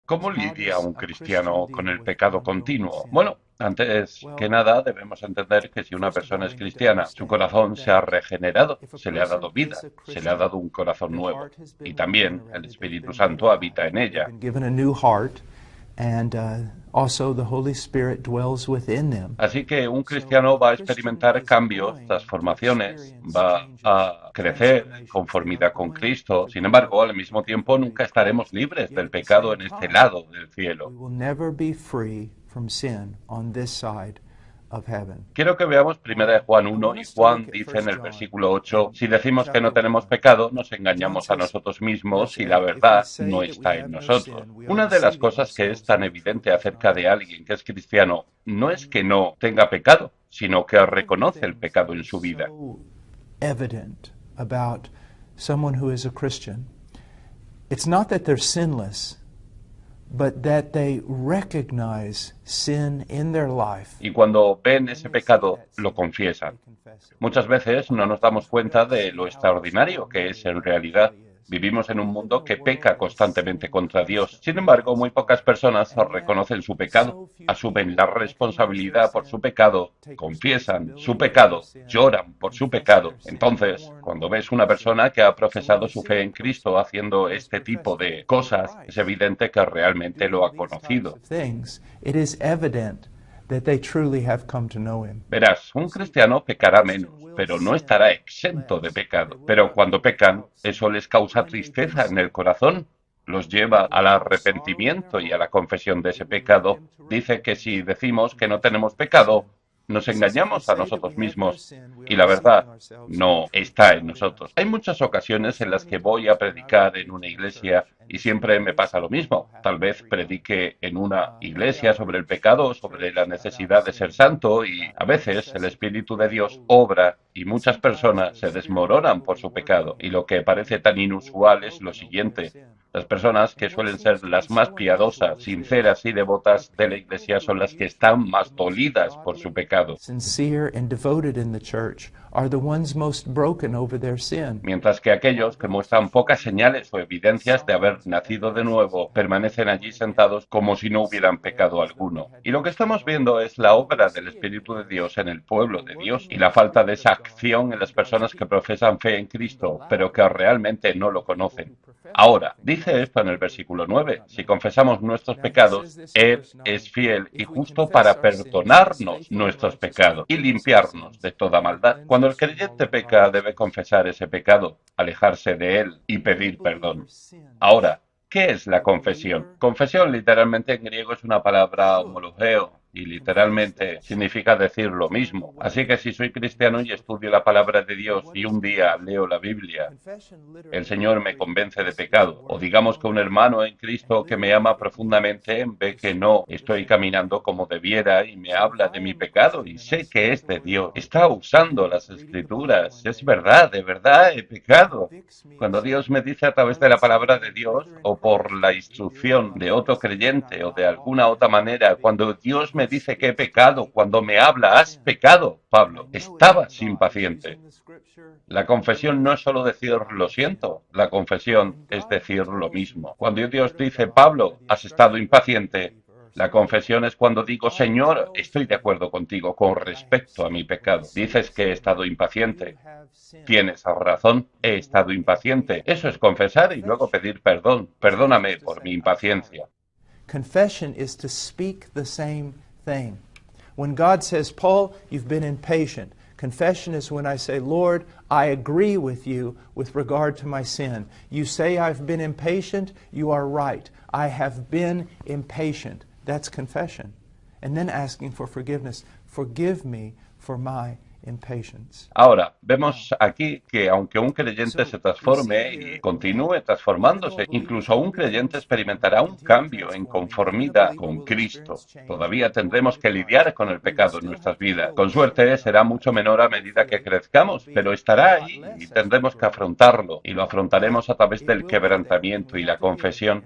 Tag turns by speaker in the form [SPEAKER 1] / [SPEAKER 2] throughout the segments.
[SPEAKER 1] ¿Cómo lidia un cristiano con el pecado continuo? Bueno, antes que nada debemos entender que si una persona es cristiana, su corazón se ha regenerado, se le ha dado vida, se le ha dado un corazón nuevo y también el Espíritu Santo habita en ella.
[SPEAKER 2] And also the Holy Spirit dwells within them.
[SPEAKER 1] Así que un cristiano va a experimentar cambios, transformaciones, va a crecer en conformidad con Cristo. Sin embargo, al mismo tiempo nunca estaremos libres del pecado en este lado del
[SPEAKER 2] We
[SPEAKER 1] cielo.
[SPEAKER 2] will never be free from sin on this side of heaven.
[SPEAKER 1] Quiero que veamos 1 Juan 1 y Juan dice en el versículo 8, si decimos que no tenemos pecado, nos engañamos a nosotros mismos y la verdad no está en nosotros. Una de las cosas que es tan evidente acerca de alguien que es cristiano no es que no tenga pecado, sino que reconoce el pecado en su vida.
[SPEAKER 2] Evident about someone who is a Christian. It's not that they're sinless, but that they recognize sin in their life.
[SPEAKER 1] Y cuando ven ese pecado, lo confiesan. Muchas veces no nos damos cuenta de lo extraordinario que es en realidad. Vivimos en un mundo que peca constantemente contra Dios. Sin embargo, muy pocas personas reconocen su pecado, asumen la responsabilidad por su pecado, confiesan su pecado, lloran por su pecado. Entonces, cuando ves una persona que ha profesado su fe en Cristo haciendo este tipo de cosas, es evidente que realmente lo ha conocido.
[SPEAKER 2] It is evident that they truly have come to know him.
[SPEAKER 1] Verás, un cristiano pecará menos, pero no estará exento de pecado. Pero cuando pecan, eso les causa tristeza en el corazón, los lleva al arrepentimiento y a la confesión de ese pecado. Dice que si decimos que no tenemos pecado, nos engañamos a nosotros mismos y la verdad no está en nosotros. Hay muchas ocasiones en las que voy a predicar en una iglesia y siempre me pasa lo mismo. Tal vez predique en una iglesia sobre el pecado, sobre la necesidad de ser santo y a veces el Espíritu de Dios obra y muchas personas se desmoronan por su pecado. Y lo que parece tan inusual es lo siguiente. Las personas que suelen ser las más piadosas, sinceras y devotas de la iglesia son las que están más dolidas por su pecado.
[SPEAKER 2] Sincere and devoted in the church are the ones most broken over their sin.
[SPEAKER 1] Mientras que aquellos que muestran pocas señales o evidencias de haber nacido de nuevo permanecen allí sentados como si no hubieran pecado alguno. Y lo que estamos viendo es la obra del Espíritu de Dios en el pueblo de Dios y la falta de esa acción en las personas que profesan fe en Cristo, pero que realmente no lo conocen. Ahora, dice esto en el versículo 9, si confesamos nuestros pecados, Él es fiel y justo para perdonarnos nuestros pecados y limpiarnos de toda maldad. Cuando el creyente peca, debe confesar ese pecado, alejarse de él y pedir perdón. Ahora, ¿qué es la confesión? Confesión literalmente en griego es una palabra homologeo y literalmente significa decir lo mismo. Así que si soy cristiano y estudio la palabra de Dios y un día leo la Biblia, el Señor me convence de pecado. O digamos que un hermano en Cristo que me ama profundamente ve que no estoy caminando como debiera y me habla de mi pecado y sé que es de Dios. Está usando las escrituras. Es verdad, de verdad he pecado. Cuando Dios me dice a través de la palabra de Dios o por la instrucción de otro creyente o de alguna otra manera, cuando Dios me dice que he pecado, cuando me habla, has pecado, Pablo, estabas impaciente. La confesión no es solo decir lo siento, la confesión es decir lo mismo. Cuando Dios dice, Pablo, has estado impaciente, la confesión es cuando digo, Señor, estoy de acuerdo contigo con respecto a mi pecado. Dices que he estado impaciente. Tienes razón, he estado impaciente. Eso es confesar y luego pedir perdón. Perdóname por mi impaciencia.
[SPEAKER 2] Confession is to speak the same thing. When God says, Paul, you've been impatient. Confession is when I say, Lord, I agree with you with regard to my sin. You say I've been impatient, you are right. I have been impatient. That's confession. And then asking for forgiveness. Forgive me for my impatience.
[SPEAKER 1] Ahora, vemos aquí que aunque un creyente se transforme y continúe transformándose, incluso un creyente experimentará un cambio en conformidad con Cristo. Todavía tendremos que lidiar con el pecado en nuestras vidas. Con suerte será mucho menor a medida que crezcamos, pero estará ahí y tendremos que afrontarlo. Y lo afrontaremos a través del quebrantamiento y la confesión.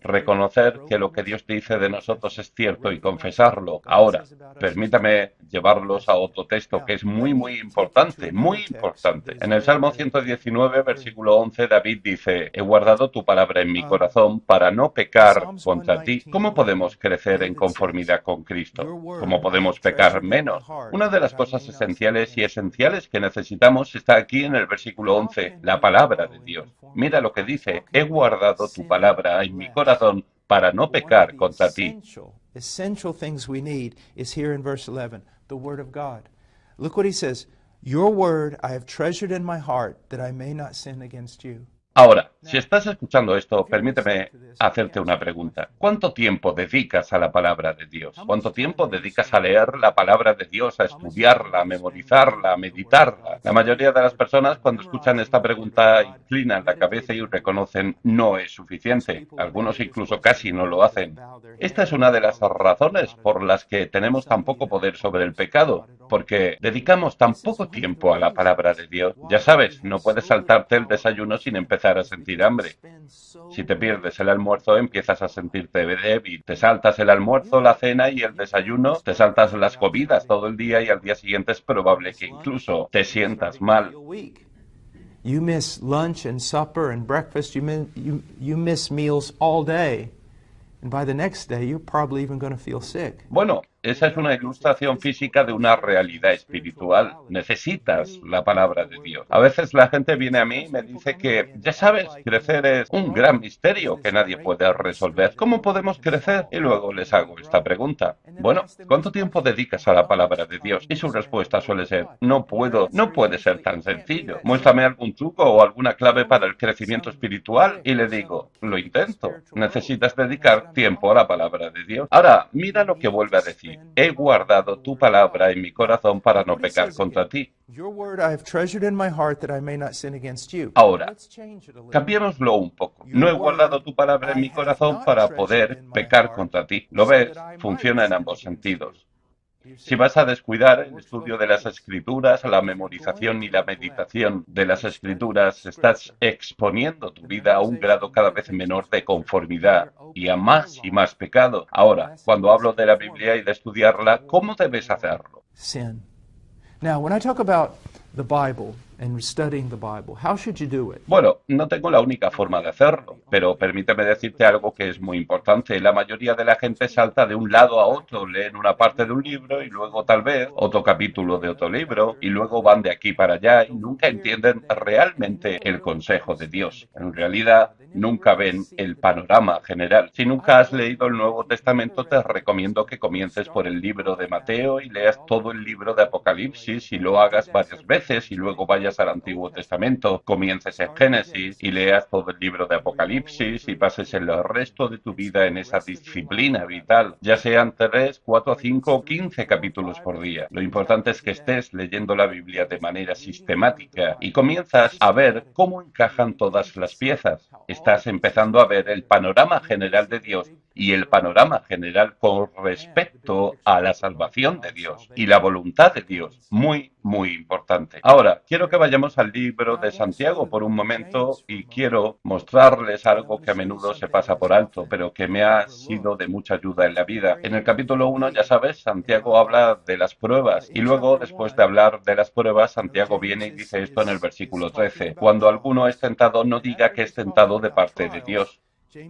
[SPEAKER 1] reconocer que lo que Dios dice de nosotros es cierto y confesarlo. Ahora, permítame llevarlos a otro texto que es muy importante, muy importante. En el Salmo 119, versículo 11, David dice, he guardado tu palabra en mi corazón para no pecar contra ti. ¿Cómo podemos crecer en conformidad con Cristo? ¿Cómo podemos pecar menos? Una de las cosas esenciales y esenciales que necesitamos está aquí en el versículo 11, la palabra de Dios. Mira lo que dice, he guardado tu palabra en mi corazón para no pecar contra ti.
[SPEAKER 2] Essential things we need is here in verse 11, the Word of God. Look what he says, your word I have treasured in my heart that I may not sin against you.
[SPEAKER 1] Ahora, si estás escuchando esto, permíteme hacerte una pregunta. ¿Cuánto tiempo dedicas a la palabra de Dios? ¿Cuánto tiempo dedicas a leer la palabra de Dios, a estudiarla, a memorizarla, a meditarla? La mayoría de las personas cuando escuchan esta pregunta inclinan la cabeza y reconocen no es suficiente. Algunos incluso casi no lo hacen. Esta es una de las razones por las que tenemos tan poco poder sobre el pecado, porque dedicamos tan poco tiempo a la palabra de Dios. Ya sabes, no puedes saltarte el desayuno sin empezar a sentir hambre. Si te pierdes el almuerzo, empiezas a sentirte débil. Te saltas el almuerzo, la cena y el desayuno, te saltas las comidas todo el día y al día siguiente es probable que incluso te sientas mal.
[SPEAKER 2] You miss lunch and supper and breakfast. You miss meals all day. And by the next day, you're probably even going to feel sick.
[SPEAKER 1] Bueno, esa es una ilustración física de una realidad espiritual. Necesitas la palabra de Dios. A veces la gente viene a mí y me dice que, ya sabes, crecer es un gran misterio que nadie puede resolver. ¿Cómo podemos crecer? Y luego les hago esta pregunta. Bueno, ¿cuánto tiempo dedicas a la palabra de Dios? Y su respuesta suele ser, no puedo, no puede ser tan sencillo. Muéstrame algún truco o alguna clave para el crecimiento espiritual. Y le digo, lo intento. Necesitas dedicar tiempo a la palabra de Dios. Ahora, mira lo que vuelve a decir. He guardado tu palabra en mi corazón para no pecar contra ti. Ahora, cambiémoslo un poco. No he guardado tu palabra en mi corazón para poder pecar contra ti. ¿Lo ves? Funciona en ambos sentidos. Si vas a descuidar el estudio de las Escrituras, la memorización y la meditación de las Escrituras, estás exponiendo tu vida a un grado cada vez menor de conformidad y a más y más pecado. Ahora, cuando hablo de la Biblia y de estudiarla, ¿cómo debes hacerlo?
[SPEAKER 2] Sin. Now, when I talk about the Bible and studying the Bible, how should you do it?
[SPEAKER 1] Bueno, no tengo la única forma de hacerlo, pero permíteme decirte algo que es muy importante. La mayoría de la gente salta de un lado a otro, leen una parte de un libro y luego tal vez otro capítulo de otro libro y luego van de aquí para allá y nunca entienden realmente el consejo de Dios. En realidad, nunca ven el panorama general. Si nunca has leído el Nuevo Testamento, te recomiendo que comiences por el libro de Mateo y leas todo el libro de Apocalipsis y lo hagas varias veces y luego vayas al Antiguo Testamento, comiences en Génesis y leas todo el libro de Apocalipsis y pases el resto de tu vida en esa disciplina vital, ya sean 3, 4, 5 o 15 capítulos por día. Lo importante es que estés leyendo la Biblia de manera sistemática y comienzas a ver cómo encajan todas las piezas. Estás empezando a ver el panorama general de Dios y el panorama general con respecto a la salvación de Dios y la voluntad de Dios. Muy importante. Ahora, quiero que vayamos al libro de Santiago por un momento y quiero mostrarles algo que a menudo se pasa por alto, pero que me ha sido de mucha ayuda en la vida. En el capítulo 1, ya sabes, Santiago habla de las pruebas y luego, después de hablar de las pruebas, Santiago viene y dice esto en el versículo 13. Cuando alguno es tentado, no diga que es tentado de parte de Dios,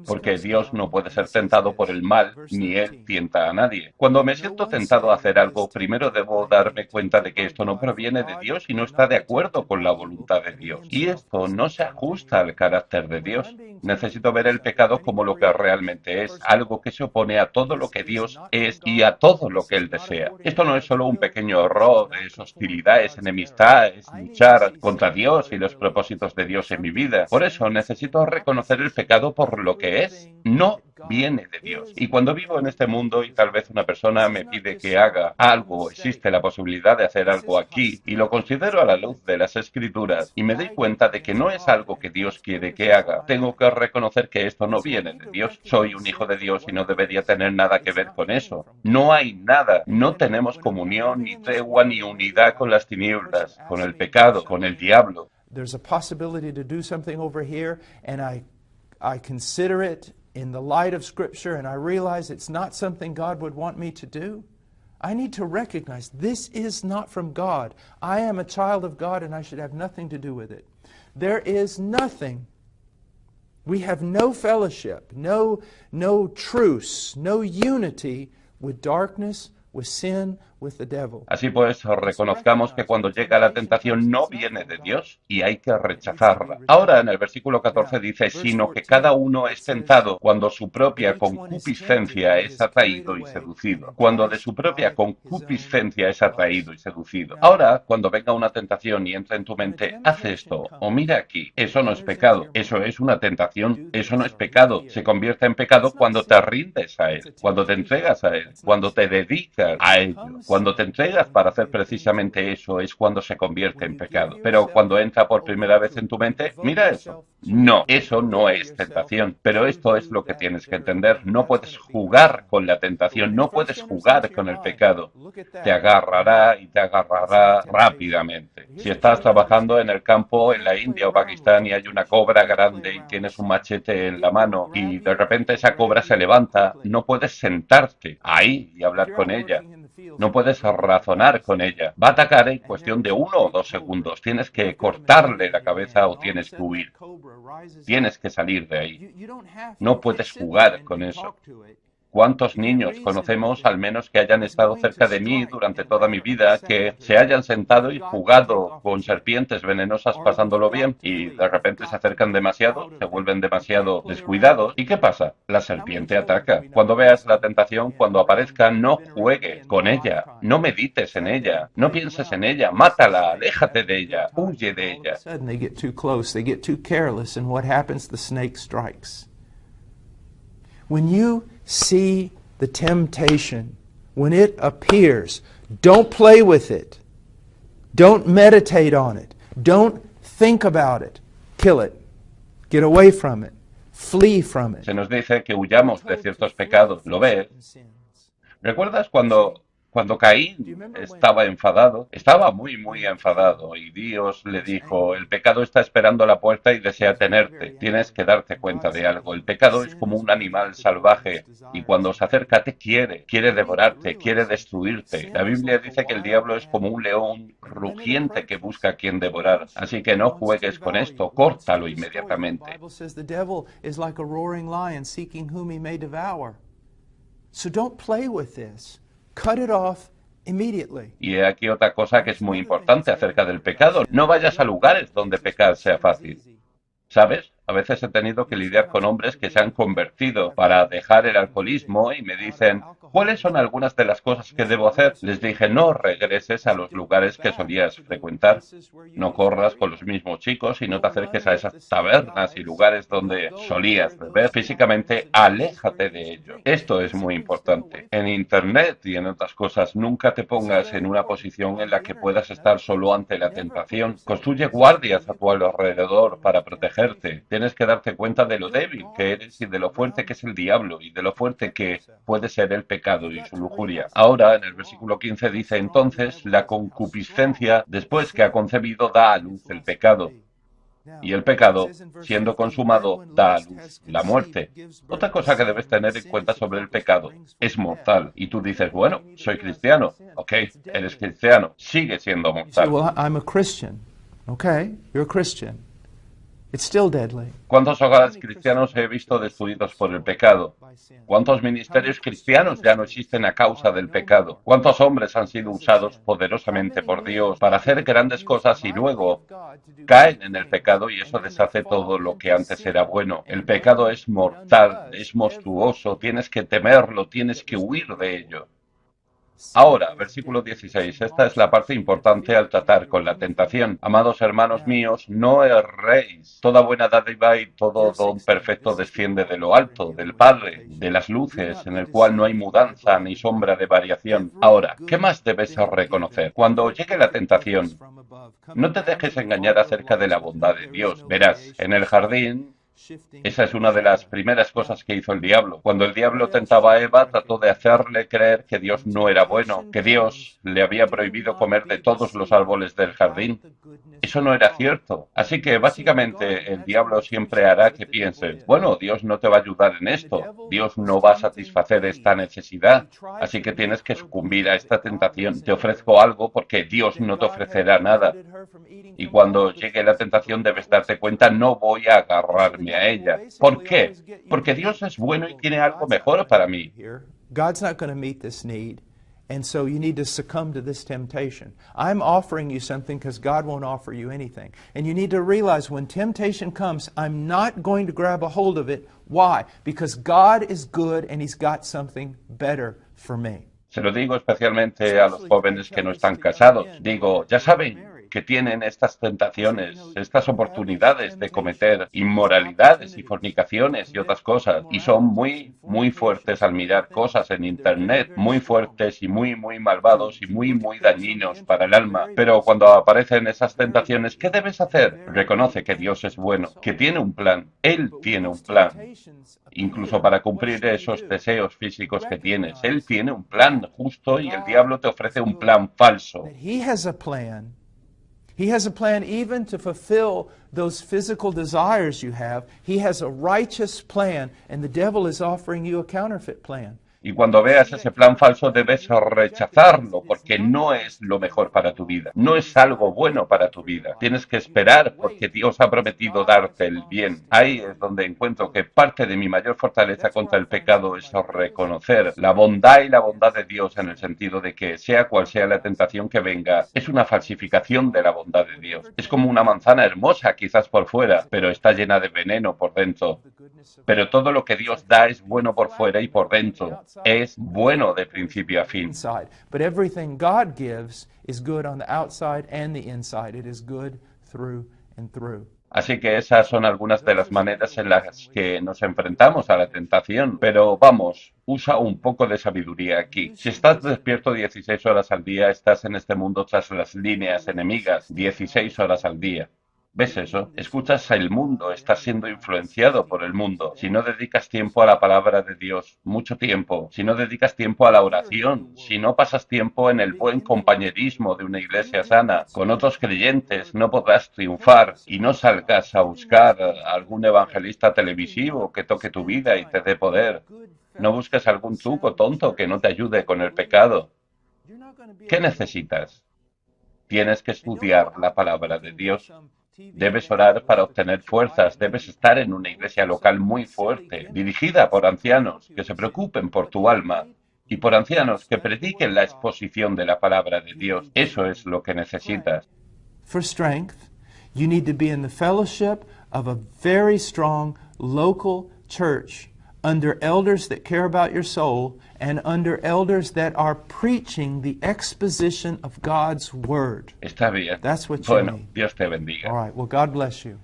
[SPEAKER 1] porque Dios no puede ser tentado por el mal, ni Él tienta a nadie. Cuando me siento tentado a hacer algo, primero debo darme cuenta de que esto no proviene de Dios y no está de acuerdo con la voluntad de Dios. Y esto no se ajusta al carácter de Dios. Necesito ver el pecado como lo que realmente es, algo que se opone a todo lo que Dios es y a todo lo que Él desea. Esto no es solo un pequeño error, es hostilidad, es enemistad, es luchar contra Dios y los propósitos de Dios en mi vida. Por eso necesito reconocer el pecado por lo que es, no viene de Dios. Y cuando vivo en este mundo y tal vez una persona me pide que haga algo, existe la posibilidad de hacer algo aquí y lo considero a la luz de las Escrituras y me doy cuenta de que no es algo que Dios quiere que haga, tengo que reconocer que esto no viene de Dios. Soy un hijo de Dios y no debería tener nada que ver con eso. No hay nada, no tenemos comunión, ni tregua, ni unidad con las tinieblas, con el pecado, con el diablo.
[SPEAKER 2] There's a possibility to do something over here and I consider it in the light of Scripture and I realize it's not something God would want me to do, I need to recognize this is not from God. I am a child of God and I should have nothing to do with it. There is nothing. We have no fellowship, no truce, no unity with darkness, with sin, with the devil.
[SPEAKER 1] Así pues, reconozcamos que cuando llega la tentación no viene de Dios y hay que rechazarla. Ahora, en el versículo 14 dice, sino que cada uno es tentado cuando su propia concupiscencia es atraído y seducido. Cuando de su propia concupiscencia es atraído y seducido. Ahora, cuando venga una tentación y entra en tu mente, haz esto o mira aquí. Eso no es pecado. Eso es una tentación. Eso no es pecado. Se convierte en pecado cuando te rindes a Él, cuando te entregas a Él, cuando te dedicas a ello. Cuando te entregas para hacer precisamente eso es cuando se convierte en pecado. Pero cuando entra por primera vez en tu mente, mira eso. No, eso no es tentación. Pero esto es lo que tienes que entender. No puedes jugar con la tentación, no puedes jugar con el pecado. Te agarrará y te agarrará rápidamente. Si estás trabajando en el campo en la India o Pakistán y hay una cobra grande y tienes un machete en la mano y de repente esa cobra se levanta, no puedes sentarte ahí y hablar con ella. No puedes razonar con ella. Va a atacar en cuestión de 1 o 2 segundos. Tienes que cortarle la cabeza o tienes que huir. Tienes que salir de ahí. No puedes jugar con eso. ¿Cuántos niños conocemos, al menos que hayan estado cerca de mí durante toda mi vida, que se hayan sentado y jugado con serpientes venenosas pasándolo bien y de repente se acercan demasiado, se vuelven demasiado descuidados? ¿Y qué pasa? La serpiente ataca. Cuando veas la tentación, cuando aparezca, no juegues con ella, no medites en ella, no pienses en ella, mátala, aléjate de ella, huye de ella.
[SPEAKER 2] They get too close, they get too careless, and what happens? The snake strikes. When you see the temptation, when it appears, don't play with it. Don't meditate on it. Don't think about it. Kill it. Get away from it. Flee from it.
[SPEAKER 1] Se nos dice que huyamos de ciertos pecados. ¿Lo ves? ¿Recuerdas cuando Caín estaba enfadado? Estaba muy, muy enfadado y Dios le dijo, el pecado está esperando a la puerta y desea tenerte. Tienes que darte cuenta de algo. El pecado es como un animal salvaje y cuando se acerca te quiere devorarte, quiere destruirte. La Biblia dice que el diablo es como un león rugiente que busca a quien devorar. Así que no juegues con esto, córtalo inmediatamente.
[SPEAKER 2] So don't play with this. Cut it off immediately.
[SPEAKER 1] Y aquí otra cosa que es muy importante acerca del pecado. No vayas a lugares donde pecar sea fácil. ¿Sabes? A veces he tenido que lidiar con hombres que se han convertido para dejar el alcoholismo y me dicen, ¿cuáles son algunas de las cosas que debo hacer? Les dije, no regreses a los lugares que solías frecuentar. No corras con los mismos chicos y no te acerques a esas tabernas y lugares donde solías beber. Físicamente, aléjate de ello. Esto es muy importante. En Internet y en otras cosas, nunca te pongas en una posición en la que puedas estar solo ante la tentación. Construye guardias a tu alrededor para protegerte. Tienes que darte cuenta de lo débil que eres y de lo fuerte que es el diablo y de lo fuerte que puede ser el pecado y su lujuria. Ahora, en el versículo 15 dice, entonces la concupiscencia, después que ha concebido, da a luz el pecado. Y el pecado, siendo consumado, da a luz la muerte. Otra cosa que debes tener en cuenta sobre el pecado, es mortal. Y tú dices, bueno, soy cristiano. Ok, eres cristiano. Sigue siendo mortal.
[SPEAKER 2] Well, I'm a Christian. Okay, you're a Christian. It's still deadly.
[SPEAKER 1] ¿Cuántos hogares cristianos he visto destruidos por el pecado? ¿Cuántos ministerios cristianos ya no existen a causa del pecado? ¿Cuántos hombres han sido usados poderosamente por Dios para hacer grandes cosas y luego caen en el pecado y eso deshace todo lo que antes era bueno? El pecado es mortal, es monstruoso, tienes que temerlo, tienes que huir de ello. Ahora, versículo 16, esta es la parte importante al tratar con la tentación. Amados hermanos míos, no erréis. Toda buena dádiva y todo don perfecto desciende de lo alto, del Padre, de las luces, en el cual no hay mudanza ni sombra de variación. Ahora, ¿qué más debes reconocer? Cuando llegue la tentación, no te dejes engañar acerca de la bondad de Dios. Verás, en el jardín
[SPEAKER 2] shifting
[SPEAKER 1] Esa es una de las primeras cosas que hizo el diablo. Cuando el diablo tentaba a Eva, trató de hacerle creer que Dios no era bueno, que Dios le había prohibido comer de todos los árboles del jardín. Eso no era cierto. Así que básicamente el diablo siempre hará que pienses, bueno, Dios no te va a ayudar en esto, Dios no va a satisfacer esta necesidad, así que tienes que sucumbir a esta tentación. Te ofrezco algo porque Dios no te ofrecerá nada. Y cuando llegue la tentación debes darte cuenta, no voy a agarrarme a ella. ¿Por qué? Porque Dios es bueno y tiene algo mejor para mí.
[SPEAKER 2] God's not going to meet this need. And so you need to succumb to this temptation. I'm offering you something because God won't offer you anything. And you need to realize when temptation comes, I'm not going to grab a hold of it. Why? Because God is good and He's got something better for me.
[SPEAKER 1] Se lo digo especialmente a los jóvenes que no están casados. Digo, ya saben que tienen estas tentaciones, estas oportunidades de cometer inmoralidades y fornicaciones y otras cosas, y son muy, muy fuertes al mirar cosas en Internet, muy fuertes y muy, muy malvados y muy, muy dañinos para el alma. Pero cuando aparecen esas tentaciones, ¿qué debes hacer? Reconoce que Dios es bueno, que tiene un plan, Él tiene un plan. Incluso para cumplir esos deseos físicos que tienes, Él tiene un plan justo y el diablo te ofrece un plan falso.
[SPEAKER 2] He has a plan. He has a plan even to fulfill those physical desires you have. He has a righteous plan, and the devil is offering you a counterfeit plan.
[SPEAKER 1] Y cuando veas ese plan falso debes rechazarlo porque no es lo mejor para tu vida, no es algo bueno para tu vida. Tienes que esperar porque Dios ha prometido darte el bien. Ahí es donde encuentro que parte de mi mayor fortaleza contra el pecado es reconocer la bondad y la bondad de Dios en el sentido de que sea cual sea la tentación que venga, es una falsificación de la bondad de Dios. Es como una manzana hermosa quizás por fuera, pero está llena de veneno por dentro. Pero todo lo que Dios da es bueno por fuera y por dentro. Es bueno de principio a fin.
[SPEAKER 2] But everything God gives is good on the outside and the inside. It is good through and through.
[SPEAKER 1] Así que esas son algunas de las maneras en las que nos enfrentamos a la tentación. Pero vamos, usa un poco de sabiduría aquí. Si estás despierto 16 horas al día, estás en este mundo tras las líneas enemigas 16 horas al día. ¿Ves eso? Escuchas el mundo, estás siendo influenciado por el mundo. Si no dedicas tiempo a la palabra de Dios, mucho tiempo, si no dedicas tiempo a la oración, si no pasas tiempo en el buen compañerismo de una iglesia sana, con otros creyentes, no podrás triunfar y no salgas a buscar a algún evangelista televisivo que toque tu vida y te dé poder. No busques algún truco tonto que no te ayude con el pecado. ¿Qué necesitas? Tienes que estudiar la palabra de Dios. Debes orar para obtener fuerzas, debes estar en una iglesia local muy fuerte, dirigida por ancianos que se preocupen por tu alma y por ancianos que prediquen la exposición de la palabra de Dios. Eso es lo que necesitas.
[SPEAKER 2] For strength, you need to be in the fellowship of a very strong local church under elders that care about your soul and under elders that are preaching the exposition of God's Word.
[SPEAKER 1] Está bien.
[SPEAKER 2] That's what you
[SPEAKER 1] Bueno,
[SPEAKER 2] need.
[SPEAKER 1] Dios te bendiga.
[SPEAKER 2] All right, well, God bless you.